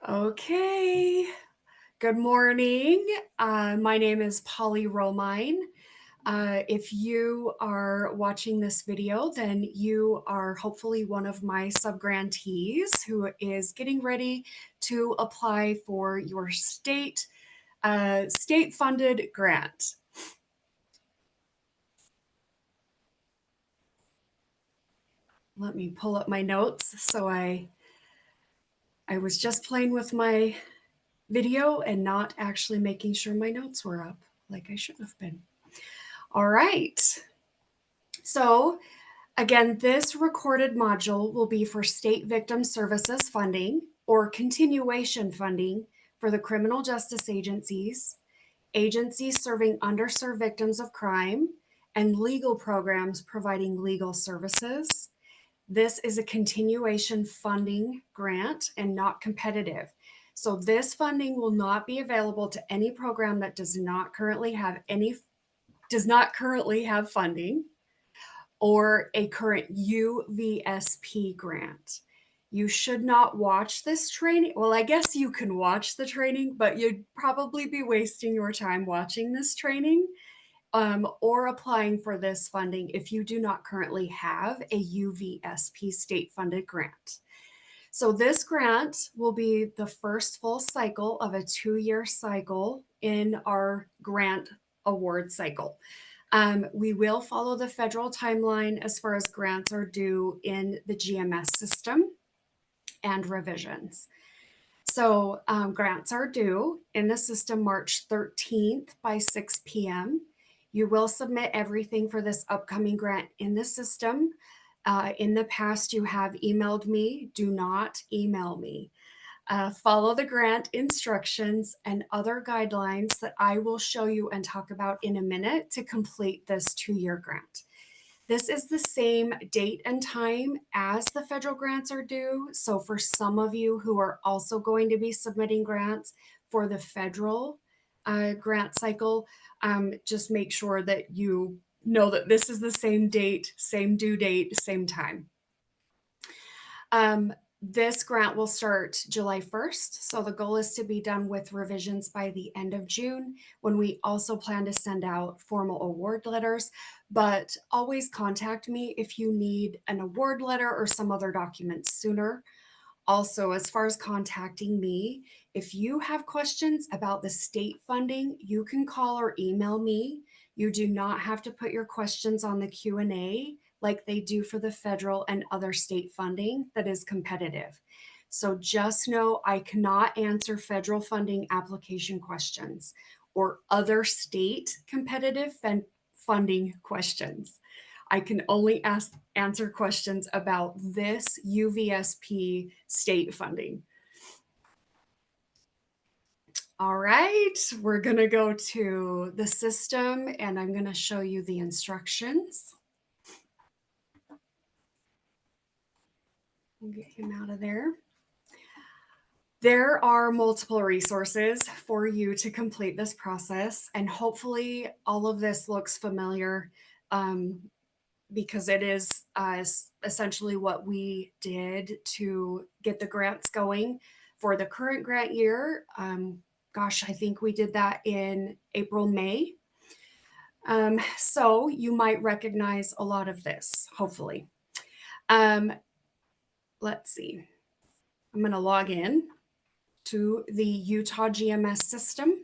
Okay, good morning. My name is Polly Romine. If you are watching this video, then you are hopefully one of my subgrantees who is getting ready to apply for your state-funded grant. Let me pull up my notes. So I was just playing with my video and not actually making sure my notes were up like I should have been. All right. So again, this recorded module will be for state victim services funding or continuation funding for the criminal justice agencies, agencies serving underserved victims of crime, and legal programs providing legal services. This is a continuation funding grant and not competitive. So this funding will not be available to any program that does not currently have funding or a current UVSP grant. You should not watch this training. Well, I guess you can watch the training, but you'd probably be wasting your time watching this training or applying for this funding if you do not currently have a UVSP state-funded grant. So this grant will be the first full cycle of a 2-year cycle in our grant award cycle. We will follow the federal timeline as far as grants are due in the GMS system and revisions. So grants are due in the system March 13th by 6 p.m. You will submit everything for this upcoming grant in the system. In the past, you have emailed me. Do not email me. Follow the grant instructions and other guidelines that I will show you and talk about in a minute to complete this 2-year grant. This is the same date and time as the federal grants are due. So for some of you who are also going to be submitting grants for the federal grant cycle, just make sure that you know that this is the same date, same due date, same time. This grant will start July 1st. So the goal is to be done with revisions by the end of June, when we also plan to send out formal award letters. But always contact me if you need an award letter or some other documents sooner. Also, as far as contacting me, if you have questions about the state funding, you can call or email me. You do not have to put your questions on the Q&A like they do for the federal and other state funding that is competitive. So just know I cannot answer federal funding application questions or other state competitive funding questions. I can only answer questions about this UVSP state funding. All right, we're going to go to the system and I'm going to show you the instructions. We'll get him out of there. There are multiple resources for you to complete this process, and hopefully all of this looks familiar because it is essentially what we did to get the grants going for the current grant year. Gosh, I think we did that in April, May. So you might recognize a lot of this, hopefully. Let's see. I'm going to log in to the Utah GMS system.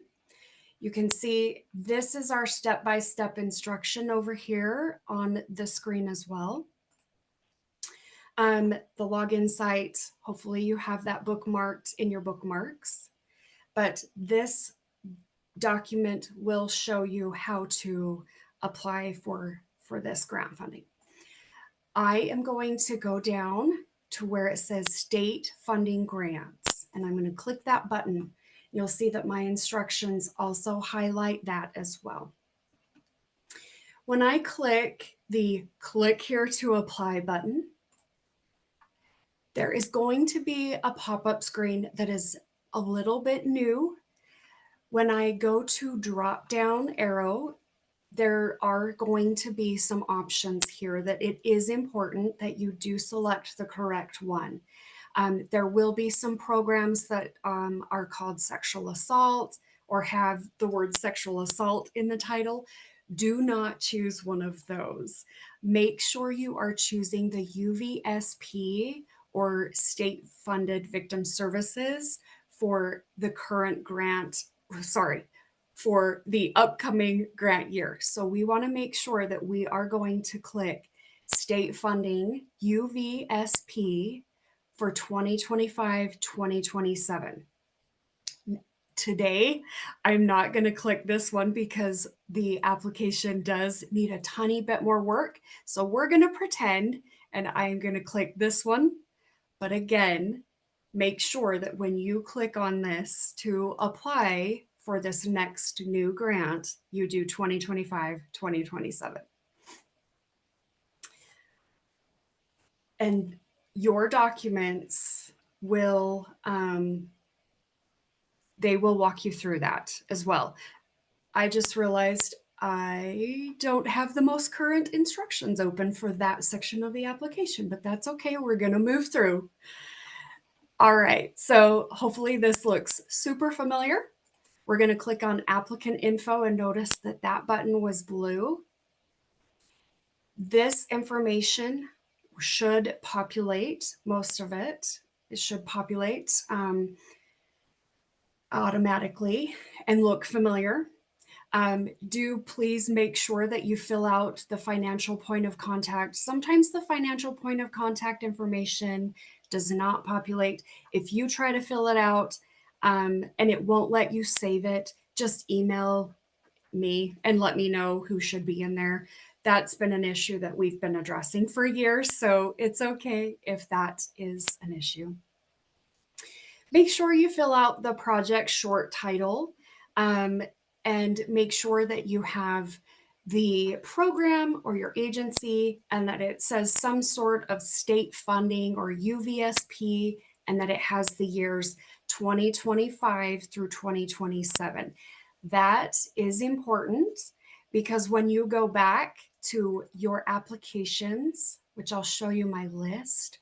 You can see this is our step-by-step instruction over here on the screen as well. The login site, hopefully you have that bookmarked in your bookmarks, but this document will show you how to apply for this grant funding. I am going to go down to where it says state funding grants, and I'm going to click that button. You'll see that my instructions also highlight that as well. When I click the click here to apply button, there is going to be a pop-up screen that is a little bit new. When I go to drop down arrow, there are going to be some options here that it is important that you do select the correct one. There will be some programs that are called sexual assault or have the word sexual assault in the title. Do not choose one of those. Make sure you are choosing the UVSP or state funded victim services for the current grant, sorry, for the upcoming grant year. So we want to make sure that we are going to click state funding UVSP for 2025-2027. Today, I'm not going to click this one because the application does need a tiny bit more work. So we're going to pretend and I'm going to click this one. But again, make sure that when you click on this to apply for this next new grant, you do 2025-2027. And your documents will, they will walk you through that as well. I just realized I don't have the most current instructions open for that section of the application, but that's okay. We're going to move through. All right, so hopefully this looks super familiar. We're going to click on applicant info and notice that that button was blue. This information should populate, most of it. It should populate automatically and look familiar. Do please make sure that you fill out the financial point of contact. Sometimes the financial point of contact information does not populate. If you try to fill it out and it won't let you save it, just email me and let me know who should be in there. That's been an issue that we've been addressing for years, so it's okay if that is an issue. Make sure you fill out the project short title and make sure that you have the program or your agency and that it says some sort of state funding or UVSP and that it has the years 2025 through 2027. That is important because when you go back to your applications, which I'll show you my list,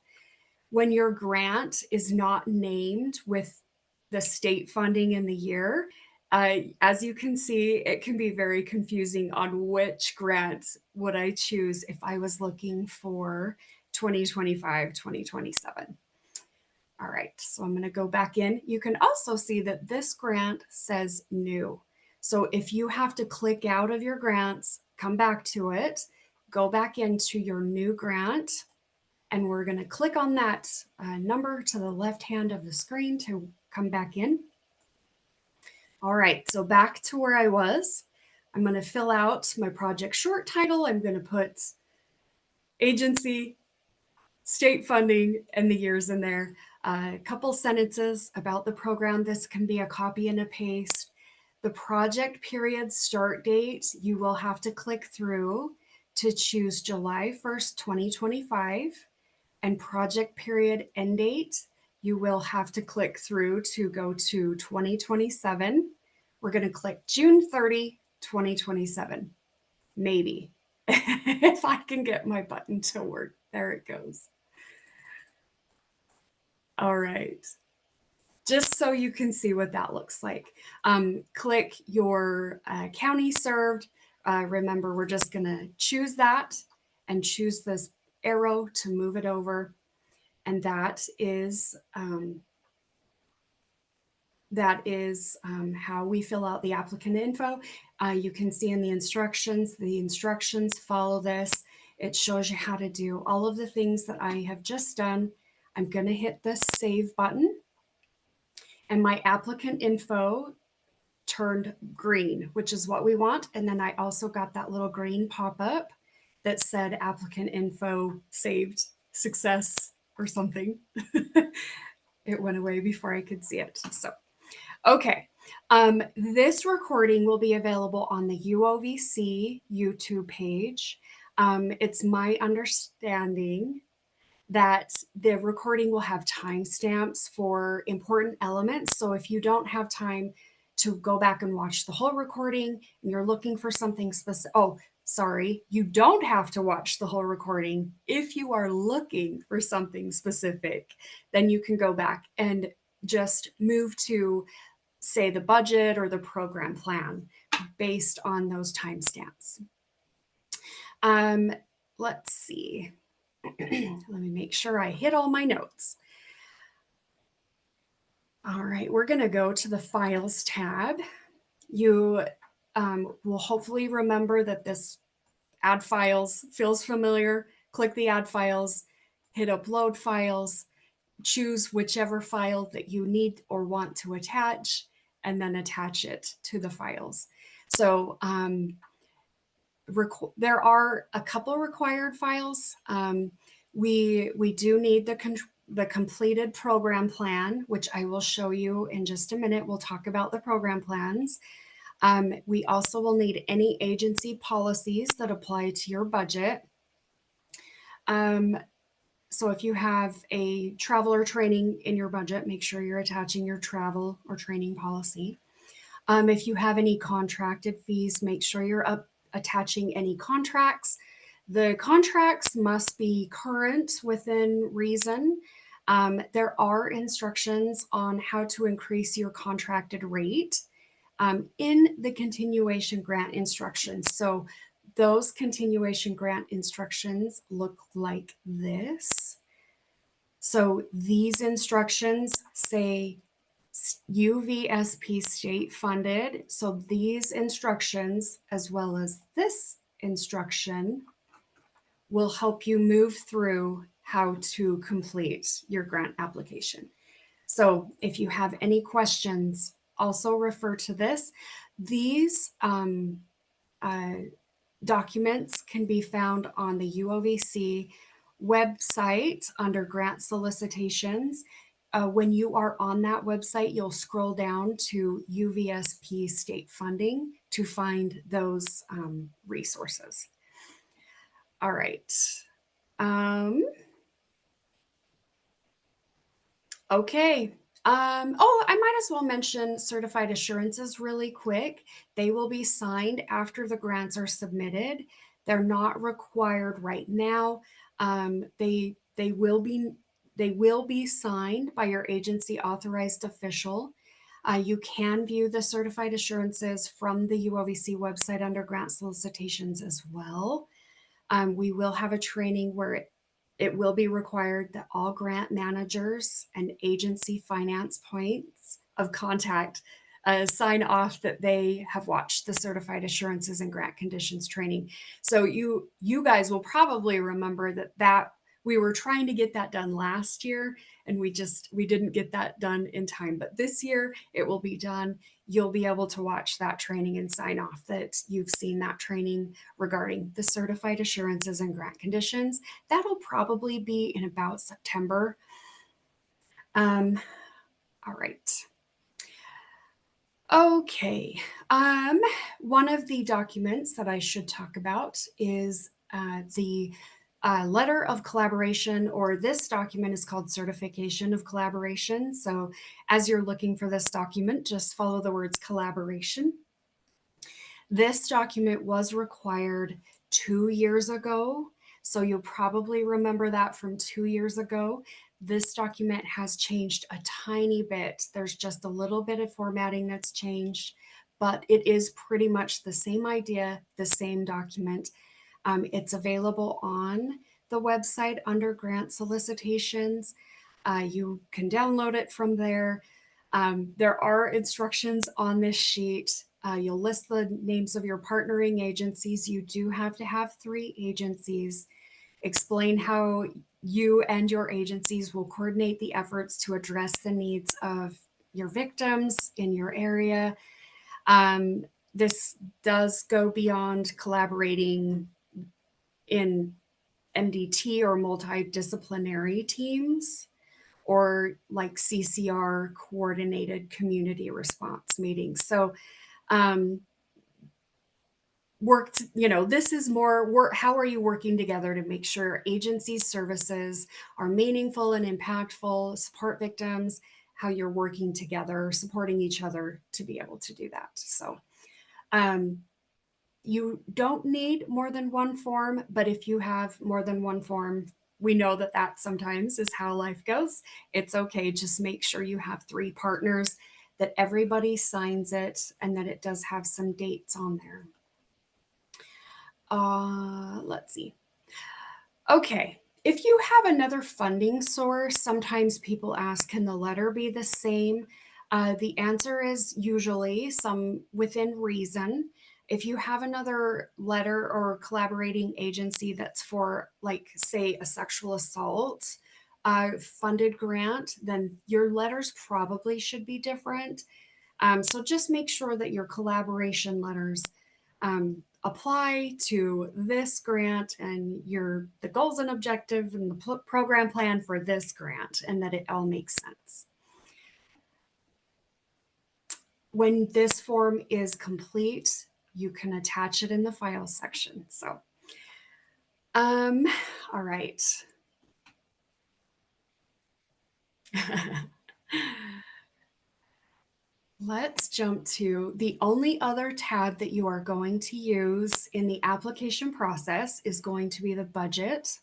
when your grant is not named with the state funding in the year, as you can see, it can be very confusing on which grant would I choose if I was looking for 2025, 2027. All right, so I'm going to go back in. You can also see that this grant says new. So if you have to click out of your grants, come back to it, go back into your new grant, and we're going to click on that number to the left hand of the screen to come back in. All right, so back to where I was. I'm going to fill out my project short title. I'm going to put agency, state funding, and the years in there. A couple sentences about the program. This can be a copy and a paste. The project period start date, you will have to click through to choose July 1st, 2025. And project period end date, you will have to click through to go to 2027. We're going to click June 30, 2027. Maybe. If I can get my button to work. There it goes. All right. Just so you can see what that looks like. Click your county served. Remember, we're just going to choose that and choose this arrow to move it over. And that is how we fill out the applicant info. You can see in the instructions follow this. It shows you how to do all of the things that I have just done. I'm going to hit the save button and my applicant info turned green, which is what we want. And then I also got that little green pop-up that said applicant info saved, success, or something. It went away before I could see it. So, okay. This recording will be available on the UOVC YouTube page. It's my understanding that the recording will have timestamps for important elements. So if you don't have time to go back and watch the whole recording and you're looking for something specific, sorry, you don't have to watch the whole recording. If you are looking for something specific, then you can go back and just move to, say, the budget or the program plan based on those timestamps. Let's see. Let me make sure I hit all my notes. All right, we're going to go to the Files tab. You will hopefully remember that this Add Files feels familiar. Click the Add Files, hit Upload Files, choose whichever file that you need or want to attach, and then attach it to the files. So there are a couple required files. We do need the completed program plan, which I will show you in just a minute. We'll talk about the program plans. We also will need any agency policies that apply to your budget. So if you have a travel or training in your budget, make sure you're attaching your travel or training policy. If you have any contracted fees, make sure you're attaching any contracts. The contracts must be current within reason. There are instructions on how to increase your contracted rate in the continuation grant instructions. So those continuation grant instructions look like this. So these instructions say UVSP state funded. So these instructions, as well as this instruction, will help you move through how to complete your grant application. So if you have any questions, also refer to this. These documents can be found on the UOVC website under grant solicitations. When you are on that website, you'll scroll down to UVSP state funding to find those resources. All right. Okay. Oh, I might as well mention certified assurances really quick. They will be signed after the grants are submitted. They're not required right now. They will be signed by your agency authorized official. You can view the certified assurances from the UOVC website under grant solicitations as well. We will have a training where it will be required that all grant managers and agency finance points of contact sign off that they have watched the certified assurances and grant conditions training. So you guys will probably remember that we were trying to get that done last year and we didn't get that done in time. But this year it will be done. You'll be able to watch that training and sign off that you've seen that training regarding the certified assurances and grant conditions. That'll probably be in about September. All right. Okay. One of the documents that I should talk about is the letter of collaboration, or this document is called certification of collaboration. So as you're looking for this document, just follow the words collaboration. This document was required 2 years ago. So you'll probably remember that from 2 years ago. This document has changed a tiny bit. There's just a little bit of formatting that's changed, but it is pretty much the same idea, the same document. It's available on the website under grant solicitations. You can download it from there. There are instructions on this sheet. You'll list the names of your partnering agencies. You do have to have 3 agencies. Explain how you and your agencies will coordinate the efforts to address the needs of your victims in your area. This does go beyond collaborating in MDT or multidisciplinary teams, or like CCR, coordinated community response meetings. So this is more work. How are you working together to make sure agency services are meaningful and impactful, support victims, how you're working together, supporting each other to be able to do that. So You don't need more than one form, but if you have more than one form, we know that that sometimes is how life goes. It's okay. Just make sure you have three partners, that everybody signs it, and that it does have some dates on there. Let's see. Okay. If you have another funding source, sometimes people ask, can the letter be the same? The answer is usually some within reason. If you have another letter or collaborating agency that's for, like, say, a sexual assault funded grant, then your letters probably should be different. So just make sure that your collaboration letters apply to this grant and the goals and objective and the program plan for this grant, and that it all makes sense. When this form is complete, you can attach it in the file section. So, all right. Let's jump to the only other tab that you are going to use in the application process is going to be the budget.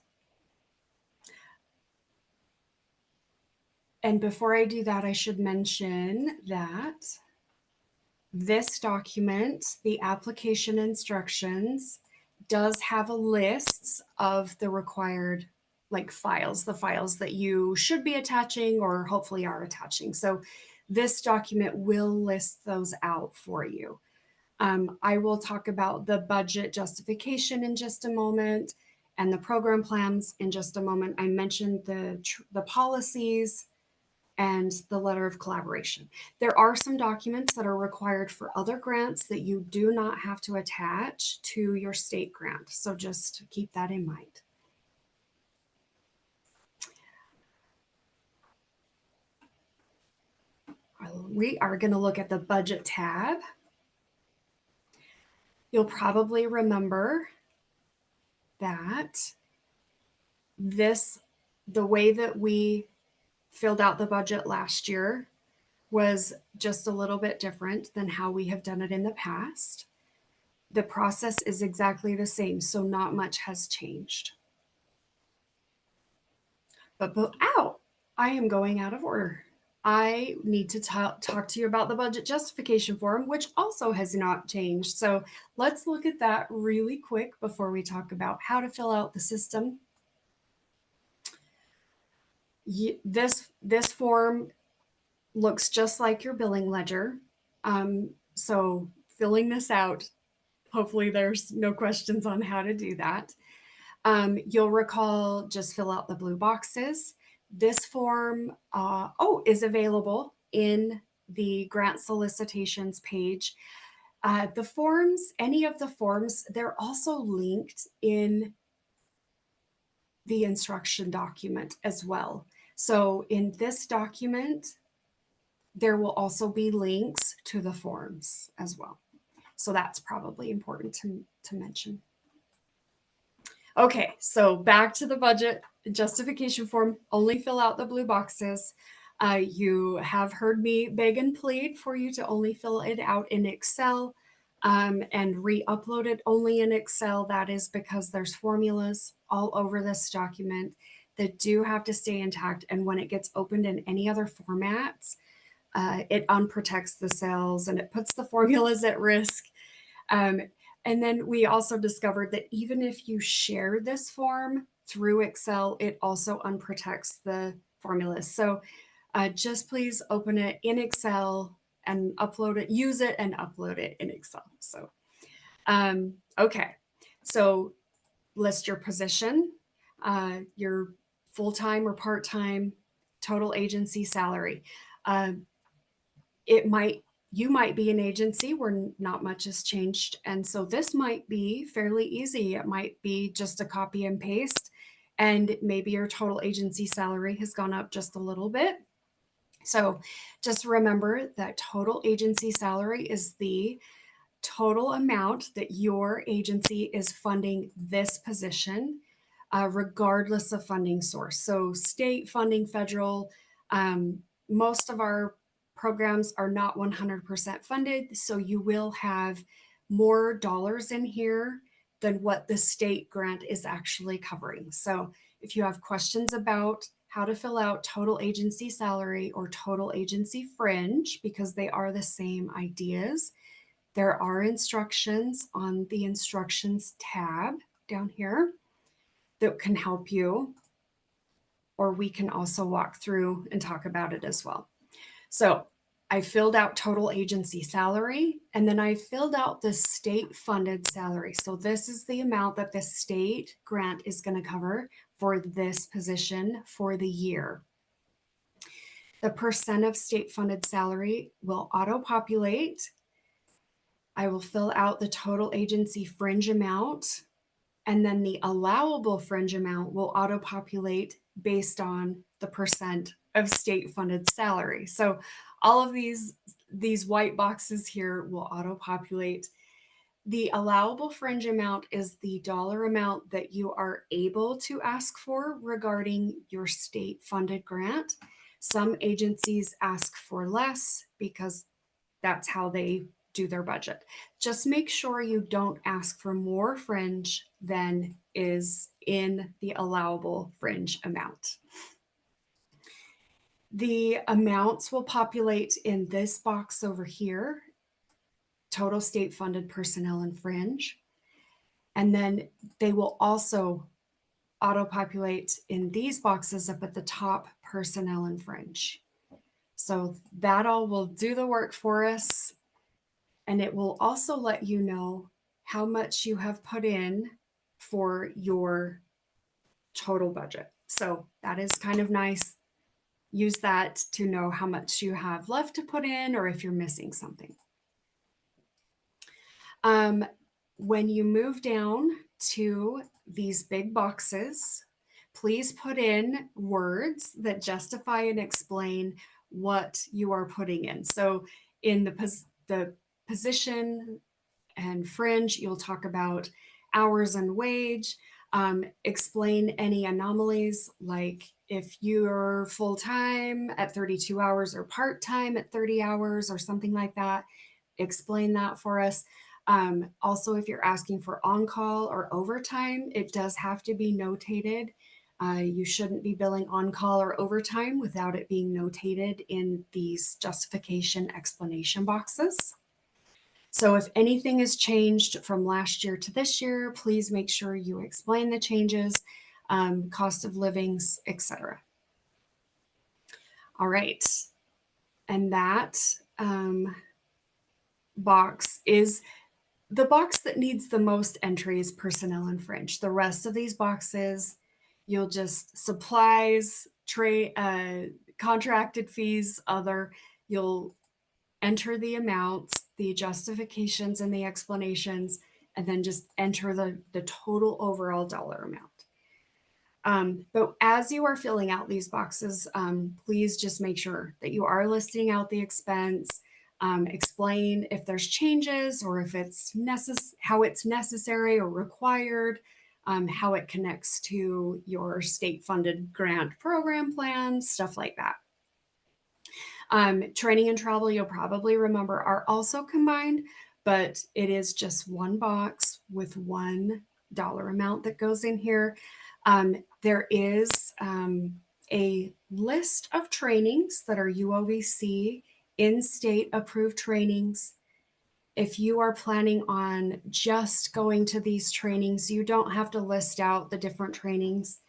And before I do that, I should mention that this document, the application instructions, does have a list of the required files, the files that you should be attaching or hopefully are attaching. So this document will list those out for you. I will talk about the budget justification in just a moment and the program plans in just a moment. I mentioned the policies and the letter of collaboration. There are some documents that are required for other grants that you do not have to attach to your state grant. So just keep that in mind. We are going to look at the budget tab. You'll probably remember that the way that we filled out the budget last year was just a little bit different than how we have done it in the past. The process is exactly the same, so not much has changed. But ow, I am going out of order. I need to talk to you about the budget justification form, which also has not changed. So let's look at that really quick before we talk about how to fill out the system. This form looks just like your billing ledger. So filling this out, hopefully there's no questions on how to do that. You'll recall, just fill out the blue boxes. This form is available in the grant solicitations page. The forms, any of the forms, they're also linked in the instruction document as well. So in this document, there will also be links to the forms as well. So that's probably important to mention. Okay, so back to the budget justification form. Only fill out the blue boxes. You have heard me beg and plead for you to only fill it out in Excel and re-upload it only in Excel. That is because there's formulas all over this document that do have to stay intact. And when it gets opened in any other formats, it unprotects the cells and it puts the formulas at risk. And then we also discovered that even if you share this form through Excel, it also unprotects the formulas. So just please open it in Excel and upload it, use it and upload it in Excel. So, okay. So list your position, your full-time or part-time, total agency salary. You might be an agency where not much has changed. And so this might be fairly easy. It might be just a copy and paste, and maybe your total agency salary has gone up just a little bit. So just remember that total agency salary is the total amount that your agency is funding this position, regardless of funding source. So state funding, federal, most of our programs are not 100% funded. So you will have more dollars in here than what the state grant is actually covering. So if you have questions about how to fill out total agency salary or total agency fringe, because they are the same ideas, there are instructions on the instructions tab down here that can help you, or we can also walk through and talk about it as well. So I filled out total agency salary, and then I filled out the state funded salary. So this is the amount that the state grant is going to cover for this position for the year. The percent of state funded salary will auto populate. I will fill out the total agency fringe amount, and then the allowable fringe amount will auto populate based on the percent of state funded salary. So all of these white boxes here will auto populate. The allowable fringe amount is the dollar amount that you are able to ask for regarding your state funded grant. Some agencies ask for less because that's how they do their budget. Just make sure you don't ask for more fringe than is in the allowable fringe amount. The amounts will populate in this box over here, total state funded personnel and fringe. And then they will also auto populate in these boxes up at the top, personnel and fringe. So that all will do the work for us. And it will also let you know how much you have put in for your total budget. So that is kind of nice. Use that to know how much you have left to put in or if you're missing something. When you move down to these big boxes, please put in words that justify and explain what you are putting in. So in the position and fringe, you'll talk about hours and wage, explain any anomalies, like if you're full-time at 32 hours or part-time at 30 hours or something like that, explain that for us. Also, if you're asking for on-call or overtime, it does have to be notated. You shouldn't be billing on-call or overtime without it being notated in these justification explanation boxes. So if anything has changed from last year to this year, please make sure you explain the changes, cost of livings, etc. All right. And that box is the box that needs the most entries, personnel and fringe. The rest of these boxes, you'll just supplies, contracted fees, other, you'll enter the amounts, the justifications and the explanations, and then just enter the total overall dollar amount. But as you are filling out these boxes, please just make sure that you are listing out the expense, explain if there's changes or if it's how it's necessary or required, how it connects to your state funded grant program plan, stuff like that. Training and travel, you'll probably remember, are also combined, but it is just one box with $1 amount that goes in here. There is a list of trainings that are UOVC in-state approved trainings. If you are planning on just going to these trainings, you don't have to list out the different trainings.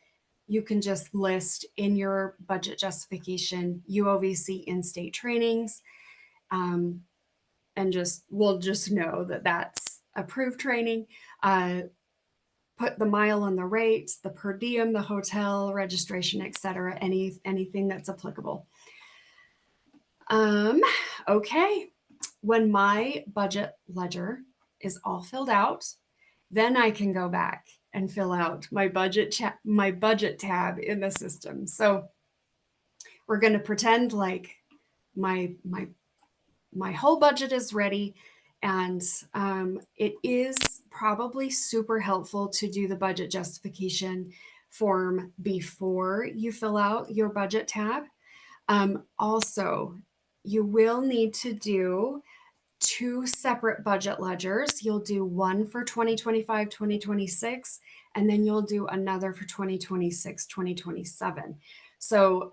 You can just list in your budget justification UOVC in-state trainings, and we'll just know that that's approved training. Put the mile and the rate, the per diem, the hotel registration, etc. Anything that's applicable. Okay, when my budget ledger is all filled out, then I can go back and fill out my budget tab in the system. So we're going to pretend like my whole budget is ready, and it is probably super helpful to do the budget justification form before you fill out your budget tab. Also, you will need to do two separate budget ledgers. You'll do one for 2025, 2026, and then you'll do another for 2026, 2027. So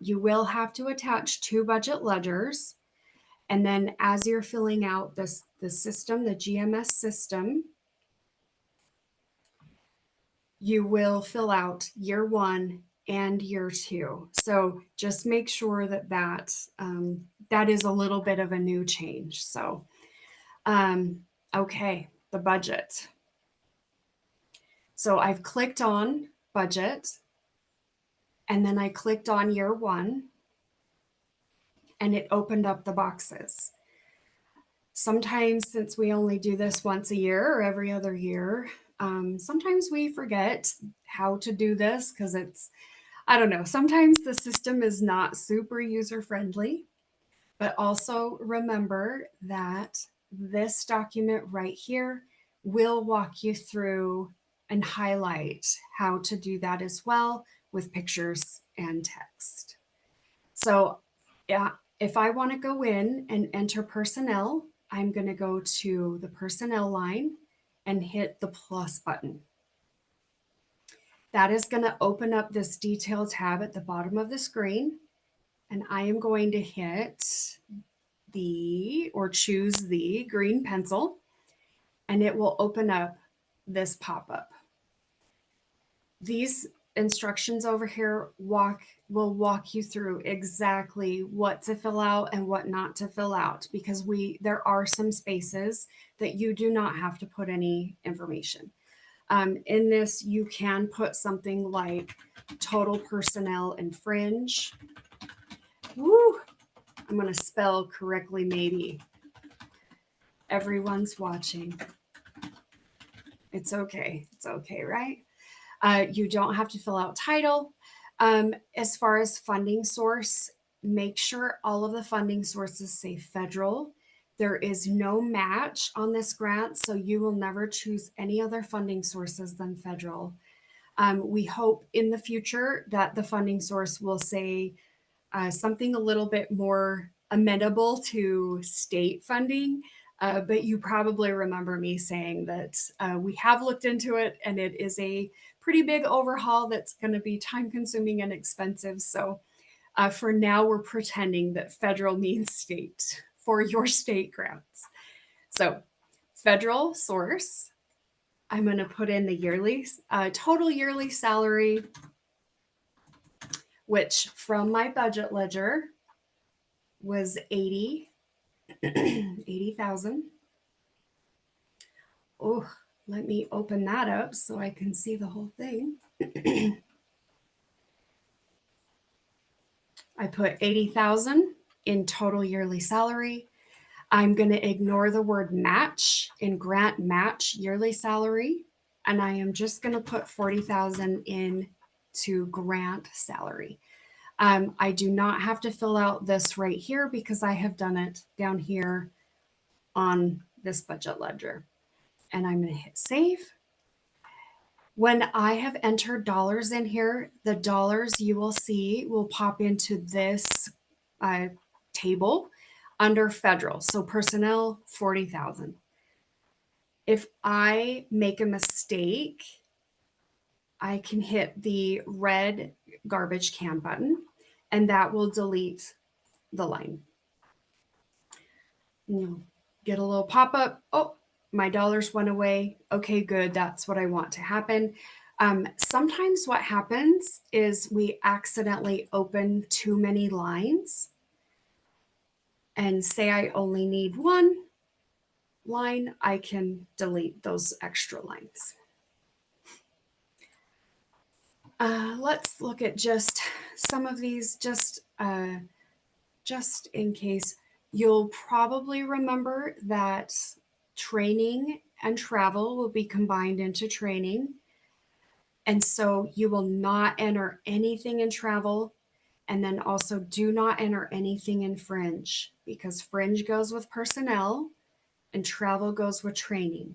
you will have to attach two budget ledgers. And then as you're filling out the system, the GMS system, you will fill out year one and year two. So just make sure that that is a little bit of a new change. So, okay, the budget. So I've clicked on budget, and then I clicked on year one, and it opened up the boxes. Sometimes, since we only do this once a year or every other year, sometimes we forget how to do this because I don't know, sometimes the system is not super user friendly. But also remember that this document right here will walk you through and highlight how to do that as well with pictures and text. So yeah, if I want to go in and enter personnel, I'm going to go to the personnel line and hit the plus button. That is going to open up this detail tab at the bottom of the screen. And I am going to hit choose the green pencil, and it will open up this pop-up. These instructions over here will walk you through exactly what to fill out and what not to fill out, because there are some spaces that you do not have to put any information. In this, you can put something like total personnel and fringe. Woo! I'm going to spell correctly, maybe. Everyone's watching. It's okay. It's okay, right? You don't have to fill out title. As far as funding source, make sure all of the funding sources say federal. There is no match on this grant, so you will never choose any other funding sources than federal. We hope in the future that the funding source will say something a little bit more amenable to state funding. But you probably remember me saying that we have looked into it, and it is a pretty big overhaul that's going to be time consuming and expensive. So for now, we're pretending that federal means state for your state grants. So federal source, I'm going to put in the yearly, total yearly salary, which from my budget ledger was 80,000. Oh, let me open that up so I can see the whole thing. I put 80,000 in total yearly salary. I'm going to ignore the word match in grant match yearly salary, and I am just going to put 40,000 in to grant salary. I do not have to fill out this right here because I have done it down here on this budget ledger. And I'm going to hit save. When I have entered dollars in here, the dollars you will see will pop into this table under federal. So personnel, 40,000. If I make a mistake, I can hit the red garbage can button, and that will delete the line. You'll get a little pop-up. Oh, my dollars went away. Okay, good. That's what I want to happen. Sometimes what happens is we accidentally open too many lines, and say I only need one line, I can delete those extra lines. Let's look at just some of these, just in case. You'll probably remember that training and travel will be combined into training. And so you will not enter anything in travel, and then also do not enter anything in fringe, because fringe goes with personnel and travel goes with training.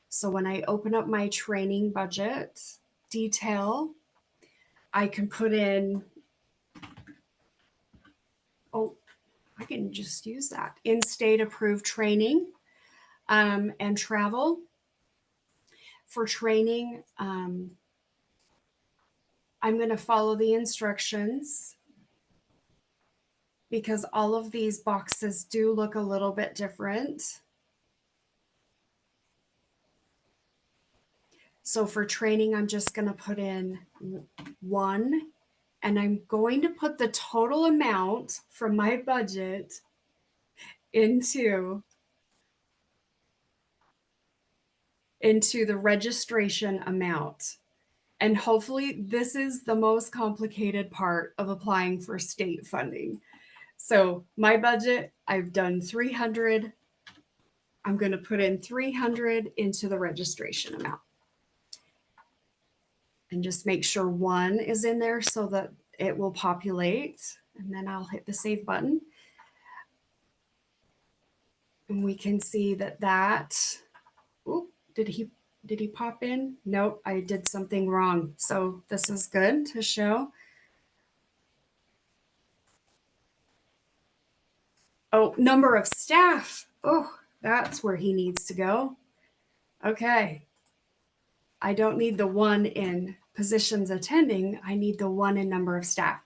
So when I open up my training budget detail, I can put in, I can can just use that. In-state approved training and travel. For training, I'm going to follow the instructions because all of these boxes do look a little bit different. So for training, I'm just going to put in 1, and I'm going to put the total amount from my budget into the registration amount. And hopefully this is the most complicated part of applying for state funding. So my budget, I've done 300. I'm going to put in 300 into the registration amount. And just make sure 1 is in there so that it will populate. And then I'll hit the save button. And we can see that, oh, did he pop in? Nope, I did something wrong. So this is good to show. Oh, number of staff. Oh, that's where he needs to go. Okay. I don't need the 1 in positions attending. I need the 1 in number of staff.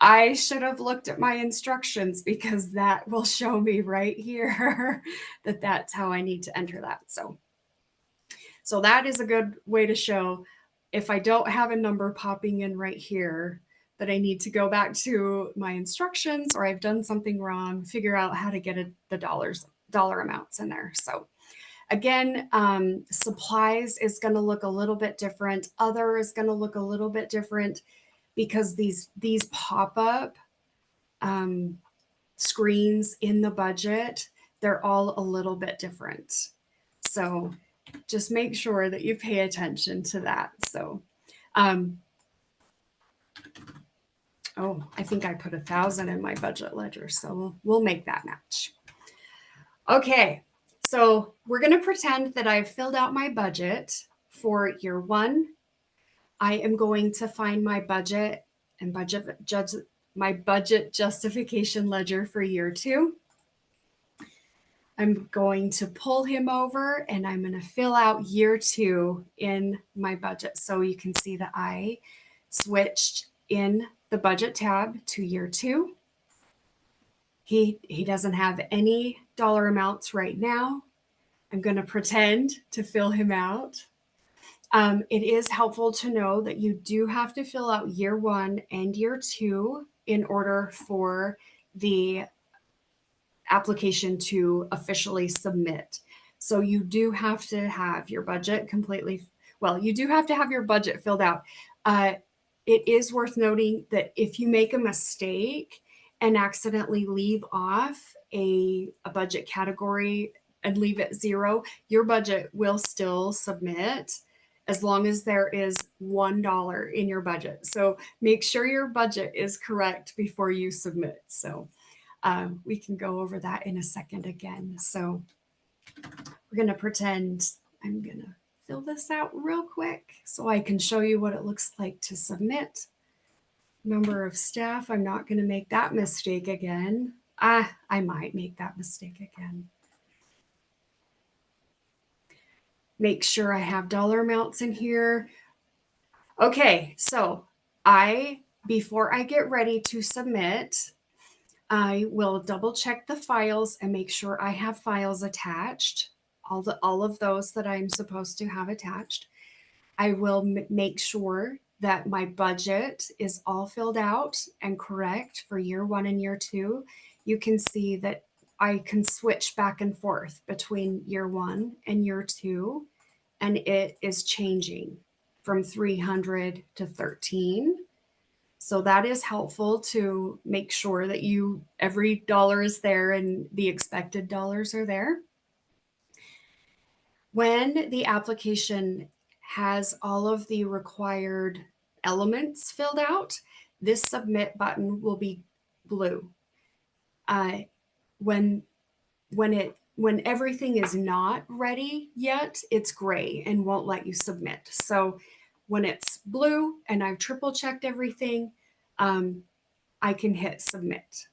I should have looked at my instructions because that will show me right here that that's how I need to enter that. So that is a good way to show if I don't have a number popping in right here that I need to go back to my instructions or I've done something wrong, figure out how to get the dollar amounts in there. So again, supplies is going to look a little bit different. Other is going to look a little bit different because these pop-up screens in the budget, they're all a little bit different. So just make sure that you pay attention to that. So, oh, I think I put 1,000 in my budget ledger, so we'll make that match. Okay, so we're going to pretend that I've filled out my budget for year 1. I am going to find my budget and my budget justification ledger for year 2. I'm going to pull him over and I'm going to fill out year 2 in my budget. So you can see that I switched in the budget tab to year 2. He doesn't have any dollar amounts right now. I'm going to pretend to fill him out. It is helpful to know that you do have to fill out year 1 and year 2 in order for the application to officially submit. So you do have to have your budget you do have to have your budget filled out. It is worth noting that if you make a mistake and accidentally leave off a budget category and leave it 0, your budget will still submit as long as there is $1 in your budget. So make sure your budget is correct before you submit. So we can go over that in a second again. So we're going to pretend I'm going to fill this out real quick so I can show you what it looks like to submit. Number of staff, I'm not going to make that mistake again. I might make that mistake again. Make sure I have dollar amounts in here. Okay, so before I get ready to submit, I will double check the files and make sure I have files attached, all of those that I'm supposed to have attached. I will make sure that my budget is all filled out and correct for year 1 and year 2. You can see that I can switch back and forth between year 1 and year 2, and it is changing from 300 to 13. So that is helpful to make sure that every dollar is there and the expected dollars are there. When the application has all of the required elements filled out, this submit button will be blue. When everything is not ready yet, it's gray and won't let you submit. So when it's blue and I've triple checked everything, I can hit submit.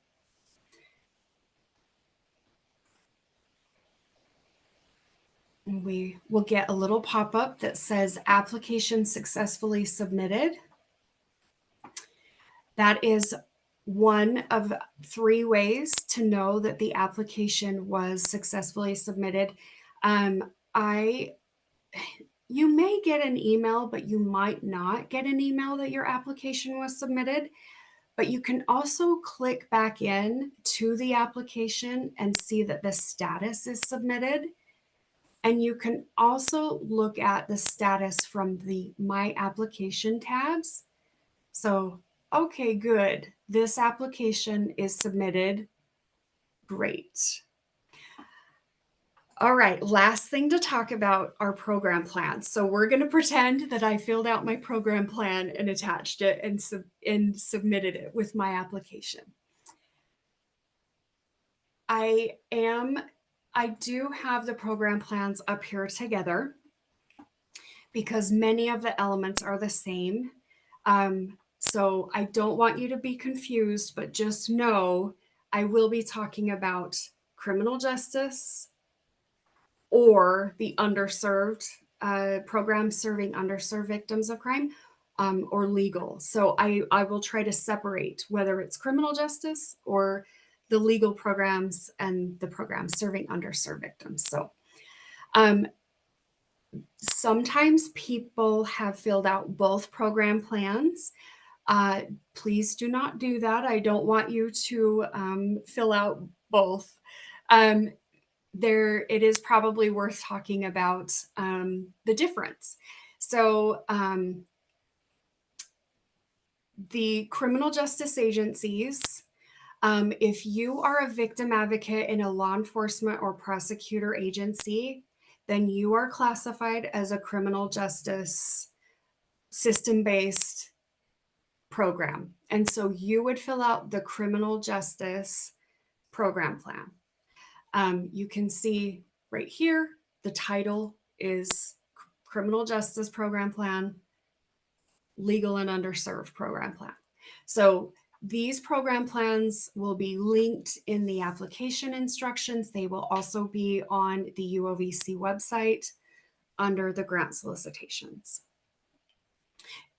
We will get a little pop-up that says application successfully submitted. That is one of 3 ways to know that the application was successfully submitted. You may get an email, but you might not get an email that your application was submitted. But you can also click back in to the application and see that the status is submitted. And you can also look at the status from the My Application tabs. So, okay, good. This application is submitted. Great. All right, last thing to talk about are program plans. So we're going to pretend that I filled out my program plan and attached it and submitted it with my application. I do have the program plans up here together because many of the elements are the same. So I don't want you to be confused, but just know I will be talking about criminal justice or the underserved program serving underserved victims of crime, or legal. So I will try to separate whether it's criminal justice or the legal programs and the programs serving underserved victims. So sometimes people have filled out both program plans. Please do not do that. I don't want you to fill out both. It is probably worth talking about the difference. So the criminal justice agencies, if you are a victim advocate in a law enforcement or prosecutor agency, then you are classified as a criminal justice system-based program. And so you would fill out the criminal justice program plan. You can see right here, the title is Criminal Justice Program Plan, Legal and Underserved Program Plan. So these program plans will be linked in the application instructions. They will also be on the UOVC website under the grant solicitations.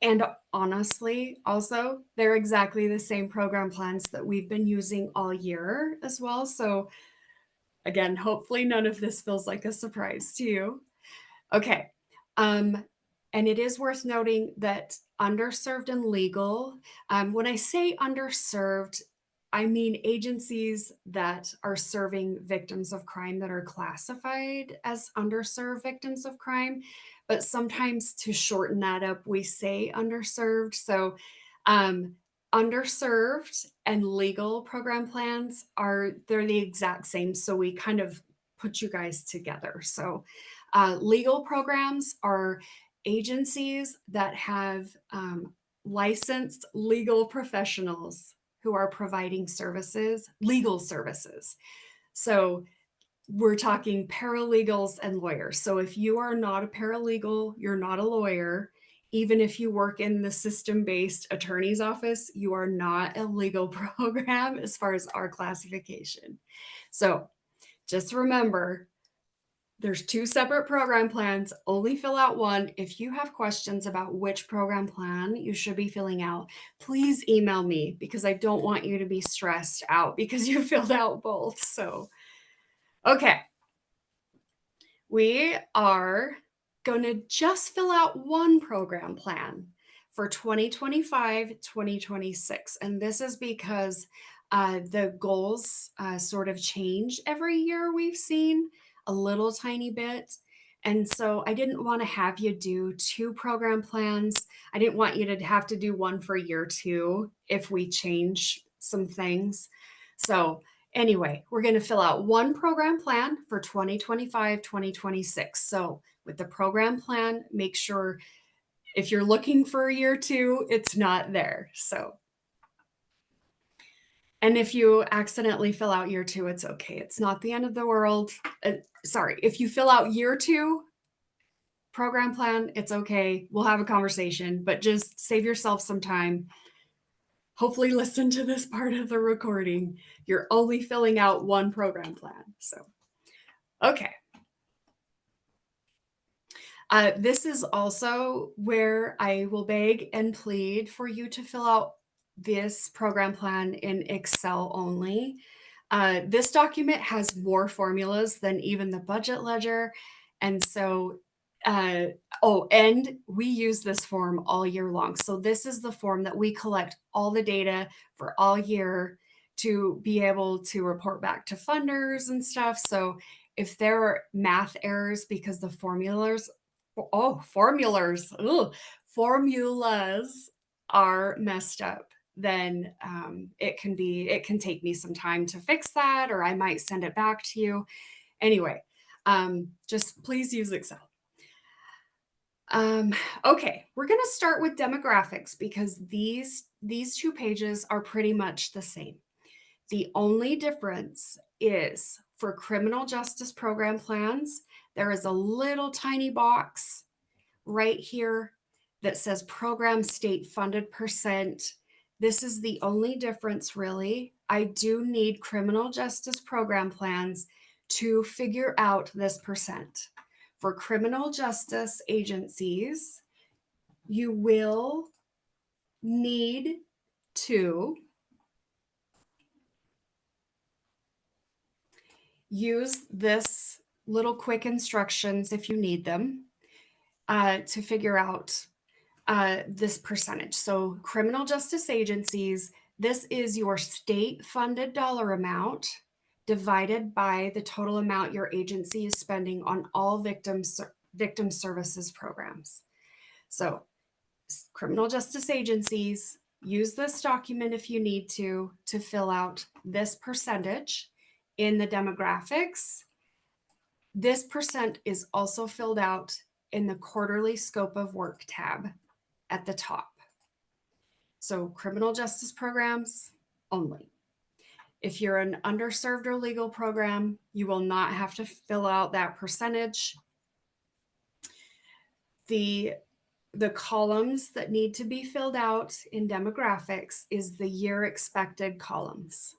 And honestly, also, they're exactly the same program plans that we've been using all year as well. So again, hopefully none of this feels like a surprise to you. Okay. And it is worth noting that underserved and legal, when I say underserved, I mean agencies that are serving victims of crime that are classified as underserved victims of crime. But sometimes to shorten that up, we say underserved. So underserved and legal program plans they're the exact same. So we kind of put you guys together. So legal programs are agencies that have licensed legal professionals who are providing services, legal services. So we're talking paralegals and lawyers. So if you are not a paralegal, you're not a lawyer, even if you work in the system-based attorney's office, you are not a legal program as far as our classification. So just remember, there's 2 separate program plans. Only fill out one. If you have questions about which program plan you should be filling out, please email me because I don't want you to be stressed out because you filled out both. So, okay. We are going to just fill out one program plan for 2025-2026. And this is because the goals sort of change every year, we've seen a little tiny bit. And so I didn't want to have you do 2 program plans. I didn't want you to have to do one for year 2 if we change some things. So anyway, we're going to fill out one program plan for 2025-2026. So with the program plan, make sure if you're looking for year 2, it's not there. So, and if you accidentally fill out year 2, it's okay. It's not the end of the world. Sorry, if you fill out year 2 program plan, it's okay. We'll have a conversation, but just save yourself some time. Hopefully listen to this part of the recording. You're only filling out one program plan. So, okay. This is also where I will beg and plead for you to fill out this program plan in Excel only. This document has more formulas than even the budget ledger. And so, uh, oh, and we use this form all year long. So this is the form that we collect all the data for all year to be able to report back to funders and stuff. So if there are math errors because the formulas are messed up, then it can take me some time to fix that, or I might send it back to you. Anyway, just please use Excel. Okay, we're going to start with demographics because these two pages are pretty much the same. The only difference is for criminal justice program plans, there is a little tiny box right here that says program state funded percent. This is the only difference, really. I do need criminal justice program plans to figure out this percent. For criminal justice agencies, you will need to use this little quick instructions if you need them to figure out this percentage. So criminal justice agencies, this is your state funded dollar amount divided by the total amount your agency is spending on all victim services programs. So criminal justice agencies, use this document if you need to fill out this percentage in the demographics. This percent is also filled out in the quarterly scope of work tab at the top. So criminal justice programs only. If you're an underserved or legal program, you will not have to fill out that percentage. The columns that need to be filled out in demographics is the year expected columns.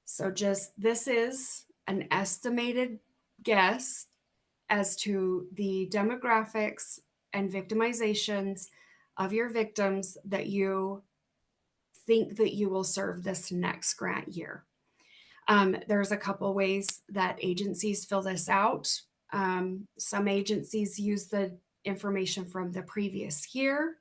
So just this is an estimated guess as to the demographics and victimizations of your victims that you think that you will serve this next grant year. There's a couple ways that agencies fill this out. Some agencies use the information from the previous year,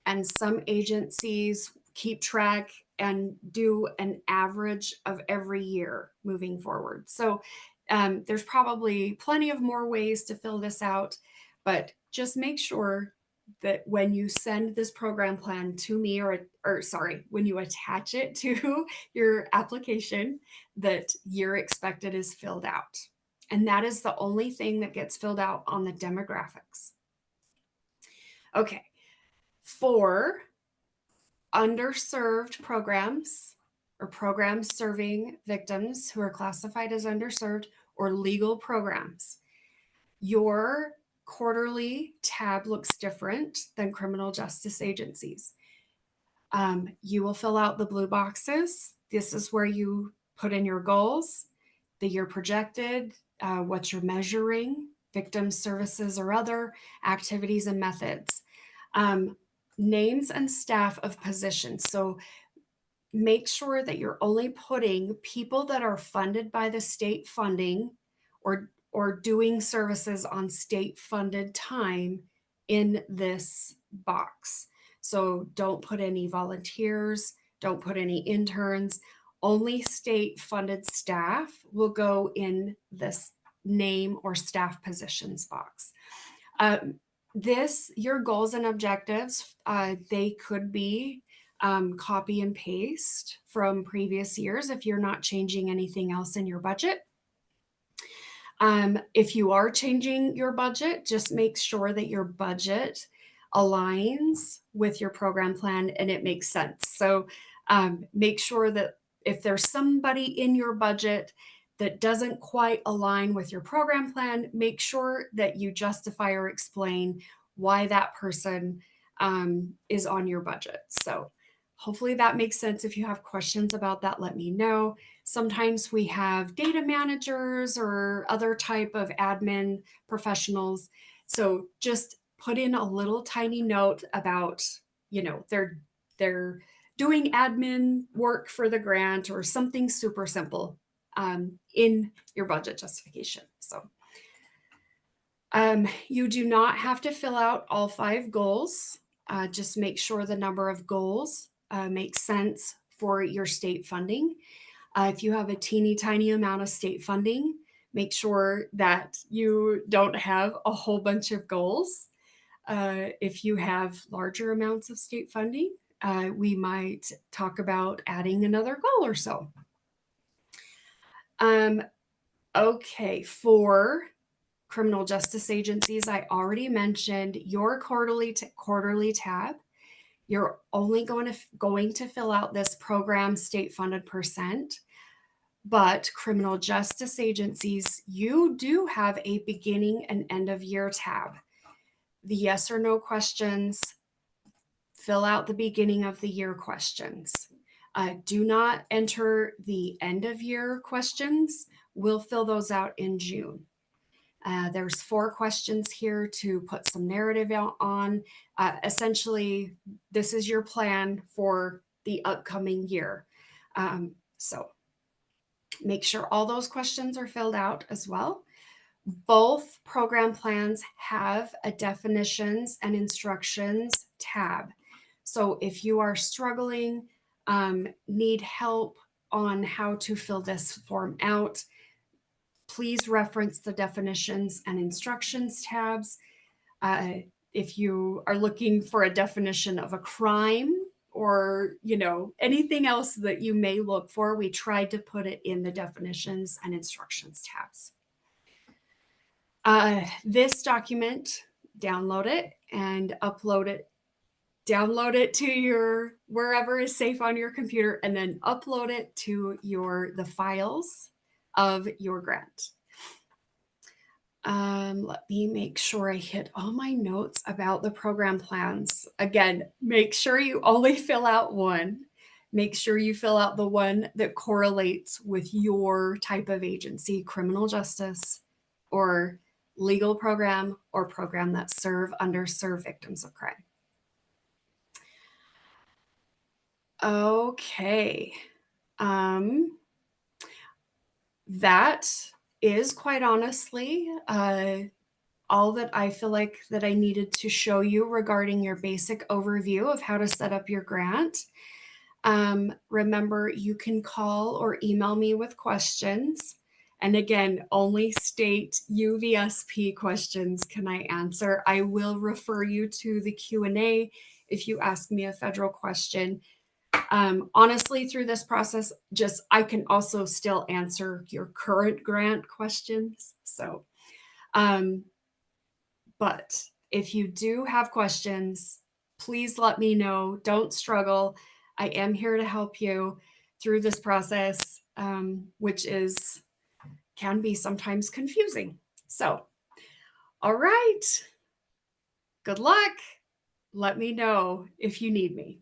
and some agencies keep track and do an average of every year moving forward. So there's probably plenty of more ways to fill this out, but just make sure that when you send this program plan to me, when you attach it to your application, that year expected is filled out. And that is the only thing that gets filled out on the demographics. Okay, for underserved programs or programs serving victims who are classified as underserved or legal programs, your quarterly tab looks different than criminal justice agencies. You will fill out the blue boxes. This is where you put in your goals, the year projected, what you're measuring, victim services or other activities and methods. Names and staff of positions. So make sure that you're only putting people that are funded by the state funding or doing services on state funded time in this box. So don't put any volunteers, don't put any interns. Only state funded staff will go in this name or staff positions box. Your goals and objectives, they could be copy and paste from previous years if you're not changing anything else in your budget. If you are changing your budget, just make sure that your budget aligns with your program plan and it makes sense. So make sure that if there's somebody in your budget that doesn't quite align with your program plan, make sure that you justify or explain why that person is on your budget. So Hopefully that makes sense. If you have questions about that, let me know. Sometimes we have data managers or other type of admin professionals. So just put in a little tiny note about, they're doing admin work for the grant or something super simple in your budget justification. So you do not have to fill out all 5 goals. Just make sure the number of goals makes sense for your state funding. If you have a teeny tiny amount of state funding, make sure that you don't have a whole bunch of goals. If you have larger amounts of state funding, we might talk about adding another goal or so. Okay, for criminal justice agencies, I already mentioned your quarterly tab. You're only going to fill out this program state funded percent. But criminal justice agencies, you do have a beginning and end of year tab. The yes or no questions, fill out the beginning of the year questions. Do not enter the end of year questions. We'll fill those out in June. There's 4 questions here to put some narrative on. Essentially, this is your plan for the upcoming year. So make sure all those questions are filled out as well. Both program plans have a definitions and instructions tab. So if you are struggling, need help on how to fill this form out, please reference the definitions and instructions tabs. If you are looking for a definition of a crime or anything else that you may look for, we tried to put it in the definitions and instructions tabs. This document, download it and upload it. Download it to your wherever is safe on your computer, and then upload it to the files of your grant. Let me make sure I hit all my notes about the program plans. Again, make sure you only fill out one. Make sure you fill out the one that correlates with your type of agency, criminal justice or legal program or program that serve underserved victims of crime. Okay. That is quite honestly all that I feel like that I needed to show you regarding your basic overview of how to set up your grant. Remember, you can call or email me with questions. And again, only state UVSP questions can I answer. I will refer you to the Q&A if you ask me a federal question. Honestly, through this process, I can also still answer your current grant questions. So, but if you do have questions, please let me know. Don't struggle. I am here to help you through this process, which can be sometimes confusing. So, all right. Good luck. Let me know if you need me.